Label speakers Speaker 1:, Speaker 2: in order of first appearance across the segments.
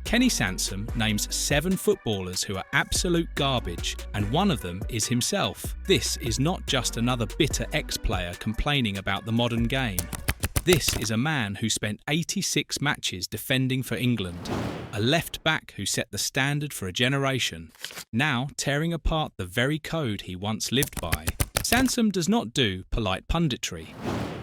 Speaker 1: Kenny Sansom names 7 footballers who are absolute garbage, and one of them is himself. This is not just another bitter ex-player complaining about the modern game. This is a man who spent 86 matches defending for England, a left-back who set the standard for a generation, now tearing apart the very code he once lived by. Sansom does not do polite punditry.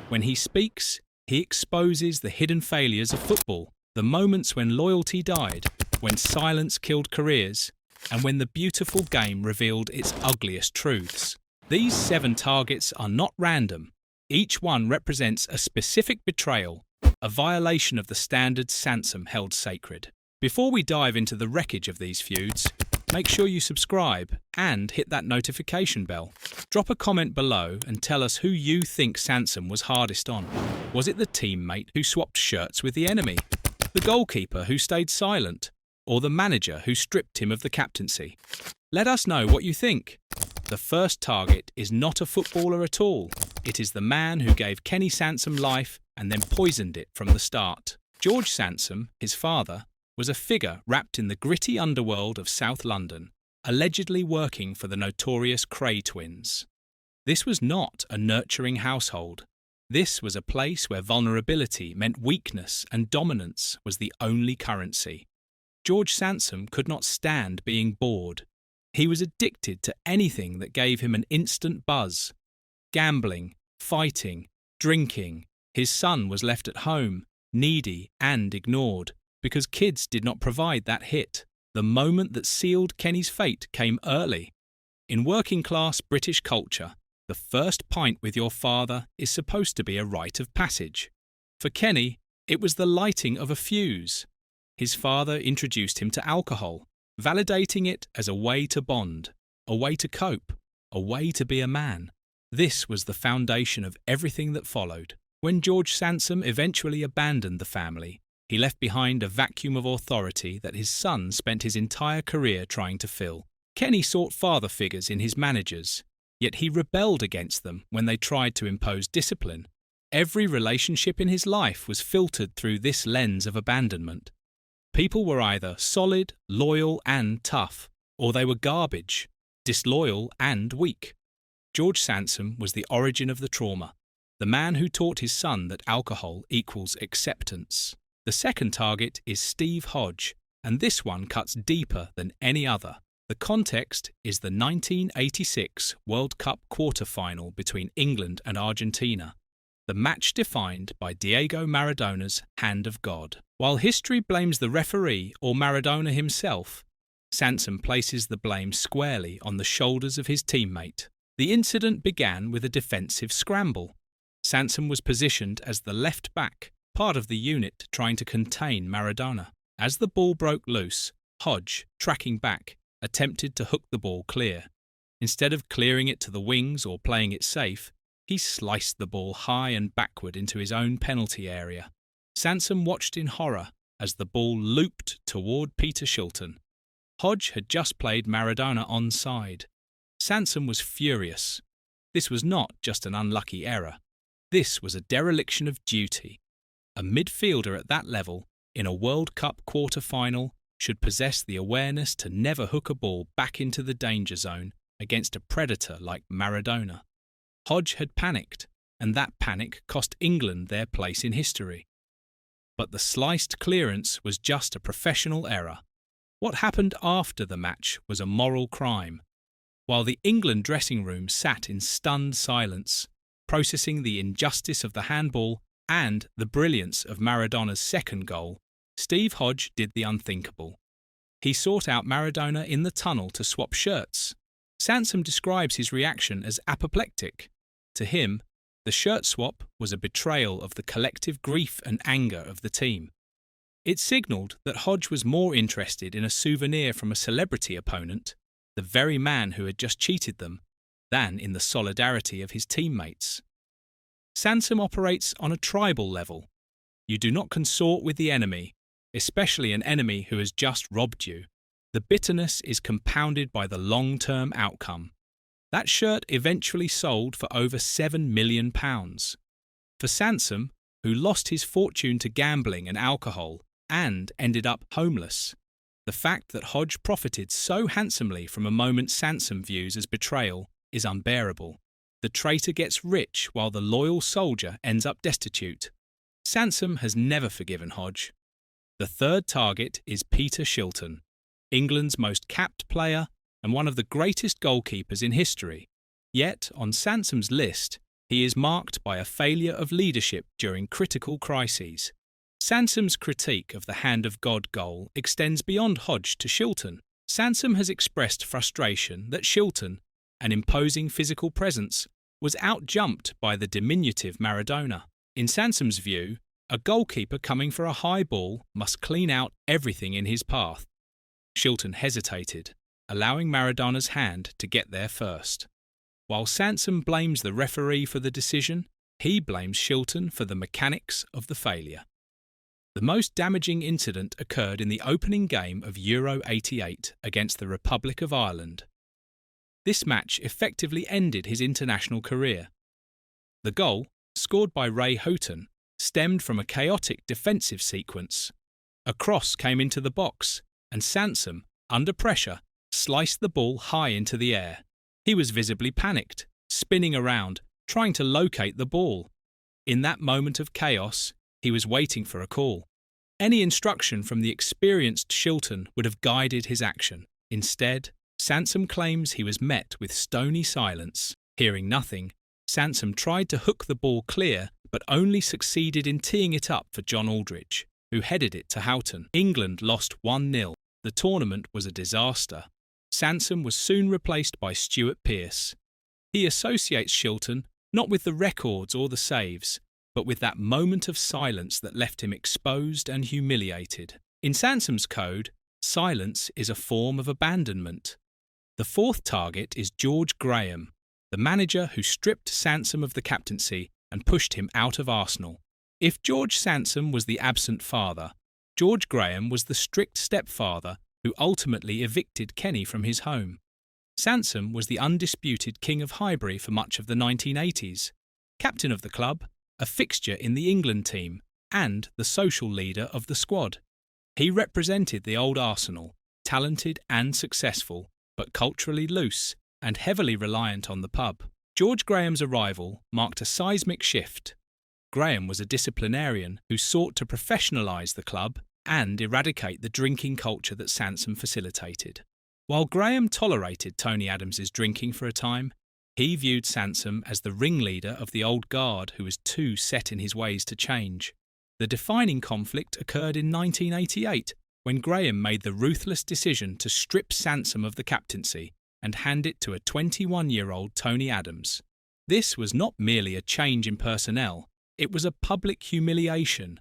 Speaker 1: When he speaks, he exposes the hidden failures of football, the moments when loyalty died, when silence killed careers, and when the beautiful game revealed its ugliest truths. These 7 targets are not random. Each one represents a specific betrayal, a violation of the standards Sansom held sacred. Before we dive into the wreckage of these feuds, make sure you subscribe and hit that notification bell. Drop a comment below and tell us who you think Sansom was hardest on. Was it the teammate who swapped shirts with the enemy? The goalkeeper who stayed silent? Or the manager who stripped him of the captaincy? Let us know what you think. The first target is not a footballer at all. It is the man who gave Kenny Sansom life and then poisoned it from the start. George Sansom, his father, was a figure wrapped in the gritty underworld of South London, allegedly working for the notorious Cray twins. This was not a nurturing household. This was a place where vulnerability meant weakness and dominance was the only currency. George Sansom could not stand being bored. He was addicted to anything that gave him an instant buzz. Gambling, fighting, drinking. His son was left at home, needy and ignored, because kids did not provide that hit. The moment that sealed Kenny's fate came early. In working-class British culture, the first pint with your father is supposed to be a rite of passage. For Kenny, it was the lighting of a fuse. His father introduced him to alcohol, validating it as a way to bond, a way to cope, a way to be a man. This was the foundation of everything that followed. When George Sansom eventually abandoned the family, he left behind a vacuum of authority that his son spent his entire career trying to fill. Kenny sought father figures in his managers, yet he rebelled against them when they tried to impose discipline. Every relationship in his life was filtered through this lens of abandonment. People were either solid, loyal and tough, or they were garbage, disloyal and weak. George Sansom was the origin of the trauma, the man who taught his son that alcohol equals acceptance. The second target is Steve Hodge, and this one cuts deeper than any other. The context is the 1986 World Cup quarter-final between England and Argentina, the match defined by Diego Maradona's hand of God. While history blames the referee or Maradona himself, Sansom places the blame squarely on the shoulders of his teammate. The incident began with a defensive scramble. Sansom was positioned as the left back, part of the unit trying to contain Maradona. As the ball broke loose, Hodge, tracking back, attempted to hook the ball clear. Instead of clearing it to the wings or playing it safe, he sliced the ball high and backward into his own penalty area. Sansom watched in horror as the ball looped toward Peter Shilton. Hodge had just played Maradona onside. Sansom was furious. This was not just an unlucky error. This was a dereliction of duty. A midfielder at that level, in a World Cup quarter-final, should possess the awareness to never hook a ball back into the danger zone against a predator like Maradona. Hodge had panicked, and that panic cost England their place in history. But the sliced clearance was just a professional error. What happened after the match was a moral crime. While the England dressing room sat in stunned silence, processing the injustice of the handball and the brilliance of Maradona's second goal, Steve Hodge did the unthinkable. He sought out Maradona in the tunnel to swap shirts. Sansom describes his reaction as apoplectic. To him, the shirt swap was a betrayal of the collective grief and anger of the team. It signalled that Hodge was more interested in a souvenir from a celebrity opponent, the very man who had just cheated them, than in the solidarity of his teammates. Sansom operates on a tribal level. You do not consort with the enemy, especially an enemy who has just robbed you. The bitterness is compounded by the long-term outcome. That shirt eventually sold for over £7 million. For Sansom, who lost his fortune to gambling and alcohol, and ended up homeless. The fact that Hodge profited so handsomely from a moment Sansom views as betrayal is unbearable. The traitor gets rich while the loyal soldier ends up destitute. Sansom has never forgiven Hodge. The third target is Peter Shilton, England's most capped player and one of the greatest goalkeepers in history. Yet, on Sansom's list, he is marked by a failure of leadership during critical crises. Sansom's critique of the Hand of God goal extends beyond Hodge to Shilton. Sansom has expressed frustration that Shilton, an imposing physical presence, was outjumped by the diminutive Maradona. In Sansom's view, a goalkeeper coming for a high ball must clean out everything in his path. Shilton hesitated, allowing Maradona's hand to get there first. While Sansom blames the referee for the decision, he blames Shilton for the mechanics of the failure. The most damaging incident occurred in the opening game of Euro '88 against the Republic of Ireland. This match effectively ended his international career. The goal, scored by Ray Houghton, stemmed from a chaotic defensive sequence. A cross came into the box, and Sansom, under pressure, sliced the ball high into the air. He was visibly panicked, spinning around, trying to locate the ball. In that moment of chaos, he was waiting for a call. Any instruction from the experienced Shilton would have guided his action. Instead, Sansom claims he was met with stony silence. Hearing nothing, Sansom tried to hook the ball clear, but only succeeded in teeing it up for John Aldridge, who headed it to Houghton. England lost 1-0. The tournament was a disaster. Sansom was soon replaced by Stuart Pearce. He associates Shilton not with the records or the saves, but with that moment of silence that left him exposed and humiliated. In Sansom's code, silence is a form of abandonment. The fourth target is George Graham, the manager who stripped Sansom of the captaincy and pushed him out of Arsenal. If George Sansom was the absent father, George Graham was the strict stepfather who ultimately evicted Kenny from his home. Sansom was the undisputed king of Highbury for much of the 1980s, captain of the club, a fixture in the England team, and the social leader of the squad. He represented the old Arsenal, talented and successful, but culturally loose and heavily reliant on the pub. George Graham's arrival marked a seismic shift. Graham was a disciplinarian who sought to professionalise the club and eradicate the drinking culture that Sansom facilitated. While Graham tolerated Tony Adams's drinking for a time, he viewed Sansom as the ringleader of the old guard who was too set in his ways to change. The defining conflict occurred in 1988 when Graham made the ruthless decision to strip Sansom of the captaincy and hand it to a 21-year-old Tony Adams. This was not merely a change in personnel, it was a public humiliation.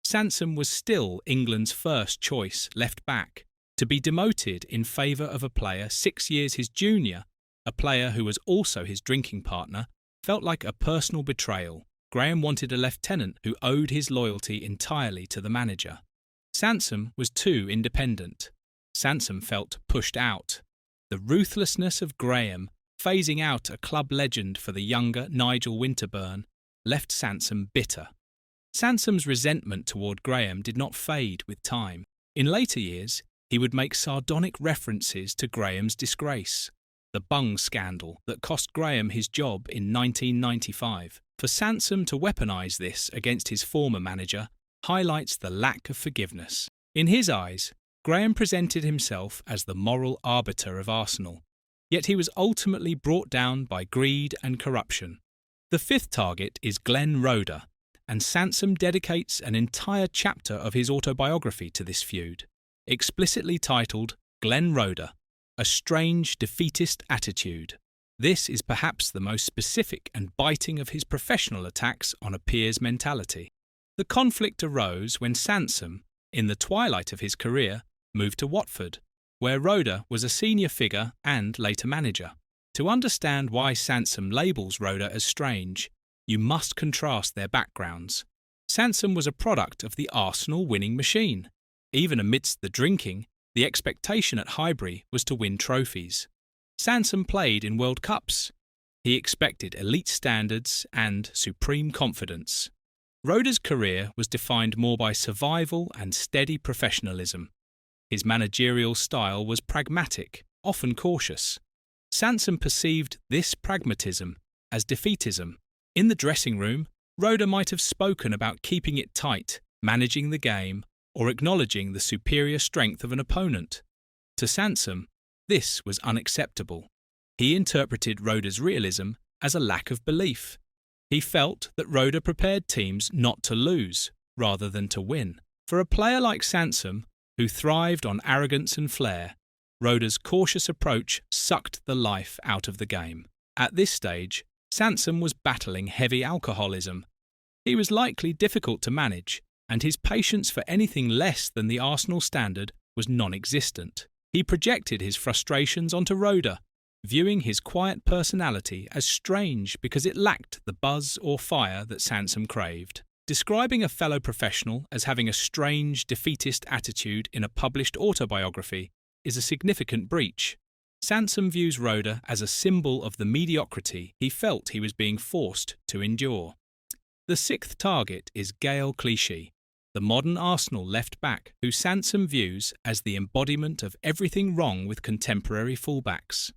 Speaker 1: Sansom was still England's first choice left back. To be demoted in favour of a player 6 years his junior, a player who was also his drinking partner, felt like a personal betrayal. Graham wanted a lieutenant who owed his loyalty entirely to the manager. Sansom was too independent. Sansom felt pushed out. The ruthlessness of Graham, phasing out a club legend for the younger Nigel Winterburn, left Sansom bitter. Sansom's resentment toward Graham did not fade with time. In later years, he would make sardonic references to Graham's disgrace, the bung scandal that cost Graham his job in 1995. For Sansom to weaponise this against his former manager highlights the lack of forgiveness. In his eyes, Graham presented himself as the moral arbiter of Arsenal, yet he was ultimately brought down by greed and corruption. The fifth target is Glenn Roeder, and Sansom dedicates an entire chapter of his autobiography to this feud, explicitly titled Glenn Roeder, A Strange Defeatist Attitude. This is perhaps the most specific and biting of his professional attacks on a peer's mentality. The conflict arose when Sansom, in the twilight of his career, moved to Watford, where Roeder was a senior figure and later manager. To understand why Sansom labels Roeder as strange, you must contrast their backgrounds. Sansom was a product of the Arsenal winning machine. Even amidst the drinking, the expectation at Highbury was to win trophies. Sansom played in World Cups. He expected elite standards and supreme confidence. Roeder's career was defined more by survival and steady professionalism. His managerial style was pragmatic, often cautious. Sansom perceived this pragmatism as defeatism. In the dressing room, Roeder might have spoken about keeping it tight, managing the game, or acknowledging the superior strength of an opponent. To Sansom, this was unacceptable. He interpreted Roeder's realism as a lack of belief. He felt that Roeder prepared teams not to lose, rather than to win. For a player like Sansom, who thrived on arrogance and flair, Roeder's cautious approach sucked the life out of the game. At this stage, Sansom was battling heavy alcoholism. He was likely difficult to manage, and his patience for anything less than the Arsenal standard was non-existent. He projected his frustrations onto Roeder, viewing his quiet personality as strange because it lacked the buzz or fire that Sansom craved. Describing a fellow professional as having a strange, defeatist attitude in a published autobiography is a significant breach. Sansom views Roeder as a symbol of the mediocrity he felt he was being forced to endure. The sixth target is Gaël Clichy, the modern Arsenal left-back who Sansom views as the embodiment of everything wrong with contemporary fullbacks.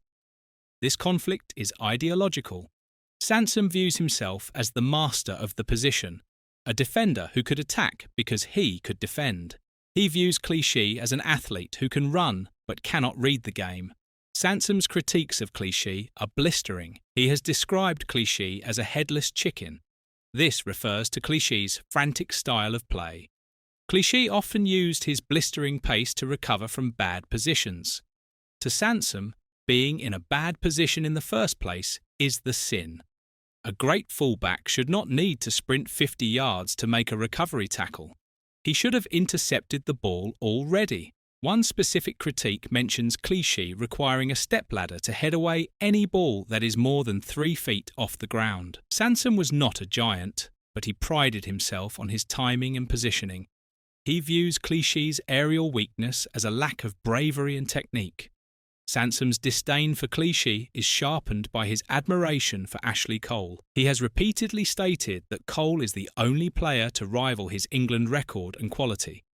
Speaker 1: This conflict is ideological. Sansom views himself as the master of the position, a defender who could attack because he could defend. He views Clichy as an athlete who can run but cannot read the game. Sansom's critiques of Clichy are blistering. He has described Clichy as a headless chicken. This refers to Clichy's frantic style of play. Clichy often used his blistering pace to recover from bad positions. To Sansom, being in a bad position in the first place is the sin. A great fullback should not need to sprint 50 yards to make a recovery tackle. He should have intercepted the ball already. One specific critique mentions Clichy requiring a stepladder to head away any ball that is more than 3 feet off the ground. Sansom was not a giant, but he prided himself on his timing and positioning. He views Clichy's aerial weakness as a lack of bravery and technique. Sansom's disdain for Clichy is sharpened by his admiration for Ashley Cole. He has repeatedly stated that Cole is the only player to rival his England record and quality.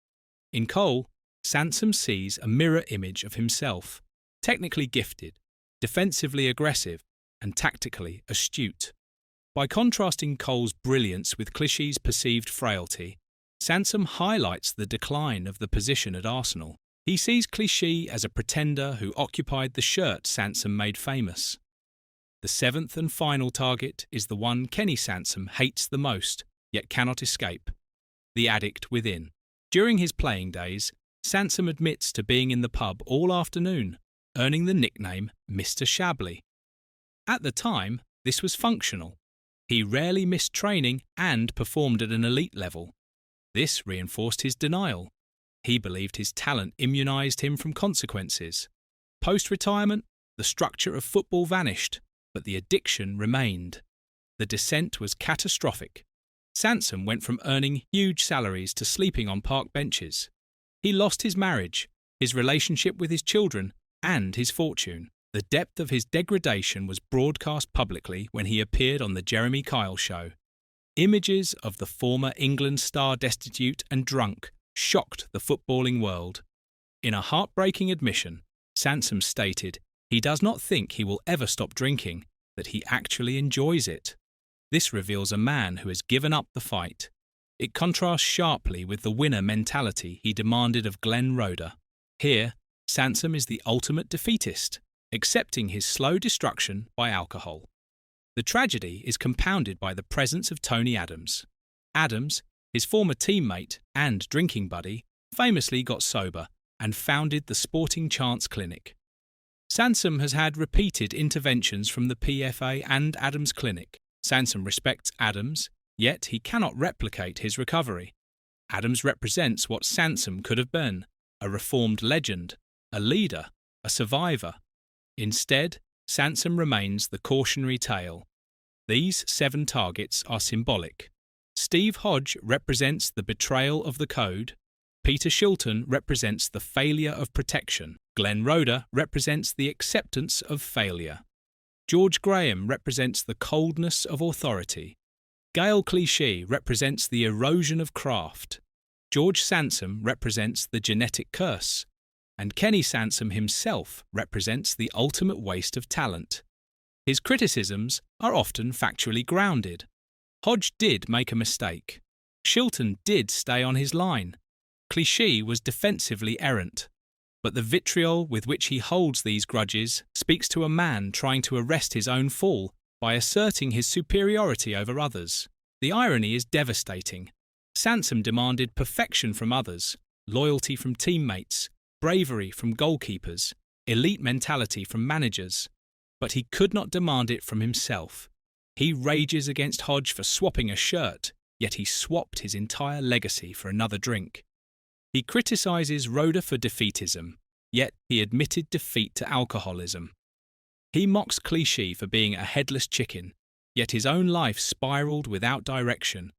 Speaker 1: In Cole, Sansom sees a mirror image of himself, technically gifted, defensively aggressive, and tactically astute. By contrasting Cole's brilliance with Clichy's perceived frailty, Sansom highlights the decline of the position at Arsenal. He sees Clichy as a pretender who occupied the shirt Sansom made famous. The seventh and final target is the one Kenny Sansom hates the most, yet cannot escape: the addict within. During his playing days, Sansom admits to being in the pub all afternoon, earning the nickname Mr. Shabley. At the time, this was functional. He rarely missed training and performed at an elite level. This reinforced his denial. He believed his talent immunised him from consequences. Post-retirement, the structure of football vanished, but the addiction remained. The descent was catastrophic. Sansom went from earning huge salaries to sleeping on park benches. He lost his marriage, his relationship with his children, and his fortune. The depth of his degradation was broadcast publicly when he appeared on the Jeremy Kyle Show. Images of the former England star destitute and drunk shocked the footballing world. In a heartbreaking admission, Sansom stated he does not think he will ever stop drinking, that he actually enjoys it. This reveals a man who has given up the fight. It contrasts sharply with the winner mentality he demanded of Glenn Roeder. Here, Sansom is the ultimate defeatist, accepting his slow destruction by alcohol. The tragedy is compounded by the presence of Tony Adams. Adams, his former teammate and drinking buddy, famously got sober and founded the Sporting Chance Clinic. Sansom has had repeated interventions from the PFA and Adams Clinic. Sansom respects Adams, yet he cannot replicate his recovery. Adams represents what Sansom could have been: a reformed legend, a leader, a survivor. Instead, Sansom remains the cautionary tale. These 7 targets are symbolic. Steve Hodge represents the betrayal of the code. Peter Shilton represents the failure of protection. Glenn Roeder represents the acceptance of failure. George Graham represents the coldness of authority. Gael Clichy represents the erosion of craft. George Sansom represents the genetic curse. And Kenny Sansom himself represents the ultimate waste of talent. His criticisms are often factually grounded. Hodge did make a mistake. Shilton did stay on his line. Clichy was defensively errant. But the vitriol with which he holds these grudges speaks to a man trying to arrest his own fall by asserting his superiority over others. The irony is devastating. Sansom demanded perfection from others, loyalty from teammates, bravery from goalkeepers, elite mentality from managers. But he could not demand it from himself. He rages against Hodge for swapping a shirt, yet he swapped his entire legacy for another drink. He criticises Roeder for defeatism, yet he admitted defeat to alcoholism. He mocks Clichy for being a headless chicken, yet his own life spiralled without direction.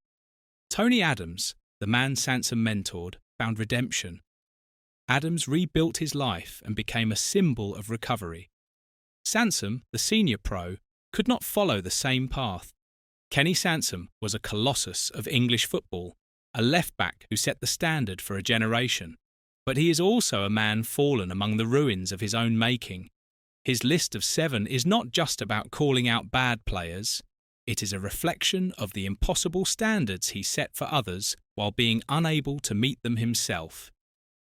Speaker 1: Tony Adams, the man Sansom mentored, found redemption. Adams rebuilt his life and became a symbol of recovery. Sansom, the senior pro, could not follow the same path. Kenny Sansom was a colossus of English football, a left-back who set the standard for a generation. But he is also a man fallen among the ruins of his own making. His list of 7 is not just about calling out bad players. It is a reflection of the impossible standards he set for others while being unable to meet them himself.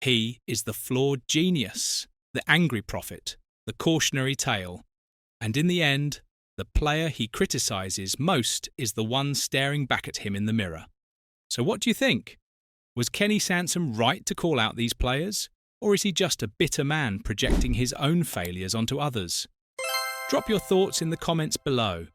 Speaker 1: He is the flawed genius, the angry prophet, the cautionary tale. And in the end, the player he criticises most is the one staring back at him in the mirror. So what do you think? Was Kenny Sansom right to call out these players? Or is he just a bitter man projecting his own failures onto others? Drop your thoughts in the comments below.